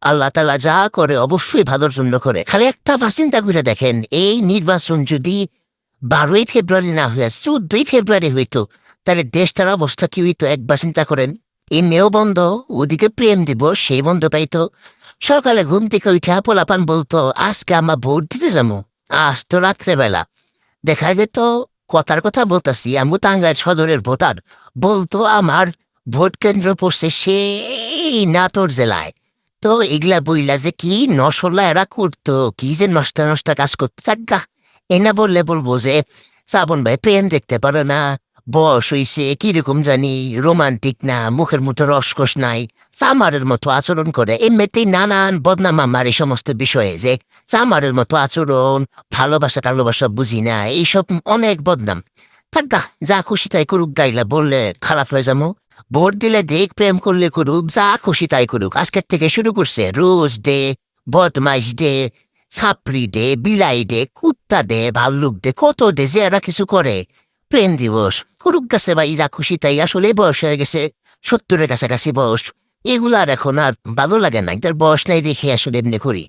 আল্লাহ তাআলা যা করে অবশ্যই ভালোর জন্য করে। খালি একটা বার চিন্তা করে দেখেন, এই নির্বাচন যদি ১২ই ফেব্রুয়ারি না হইয়া ১৪ই ফেব্রুয়ারি হইতো, তাহলে দেশটার অবস্থা কি হইতো একবার চিন্তা করেন। এই মেয়েও বন্ধ, ওদিকে প্রেম দিবস সেই বন্ধ পাইতো। সকালে ঘুম থেকে উঠে পোলাপান বলতো আজকে আমরা ভোট দিতে যাবো। আজ তো রাত্রেবেলা দেখা যেত, কথার কথা বলতাছি, আমি টাঙ্গাইল সদরের ভোটার, বলতো আমার ভোট কেন্দ্র পড়ছে সেই নাটোর জেলায়। তো এগুলা বইলা যে কি নশলা এরা করতো, কি যে নষ্টা নষ্টা কাজ করতো থাকা। এনা বললে বলবো যে শ্রাবণ ভাই প্রেম দেখতে পারে না, বয়স হইছে কিরকম জানি, রোমান্টিক না, মুখের মতো রসকস নাই, চামারের মতো আচরণ করে। এমনিতেই নানান বদনাম আমার এই সমস্ত বিষয়ে, যে চামারের মতো আচরণ, ভালোবাসা টালোবাসা বুঝি না, এইসব অনেক বদনাম। থাকা, যা খুশি তাই করুক, গাইলা বললে খারাপ হয়ে যাবো। ভোট দিলে দেখ, প্রেম করলে করুক, যা খুশি তাই করুক। আজকের থেকে শুরু করছে রোজ ডে, বদমাইশ ডে, ছাপড়ি ডে, বিলাই ডে, কুত্তা ডে, ভাল্লুক ডে, কত ডে যে এরা কিছু করে। প্রেম দিবস করুক গেছে ভাই, যা খুশি তাই। আসলে বয়স হয়ে গেছে, ৭০-এর কাছাকাছি বয়স। এগুলা আর এখন আর ভালো লাগে না, তার বয়স নাই দেখে আসলে এমনি করি।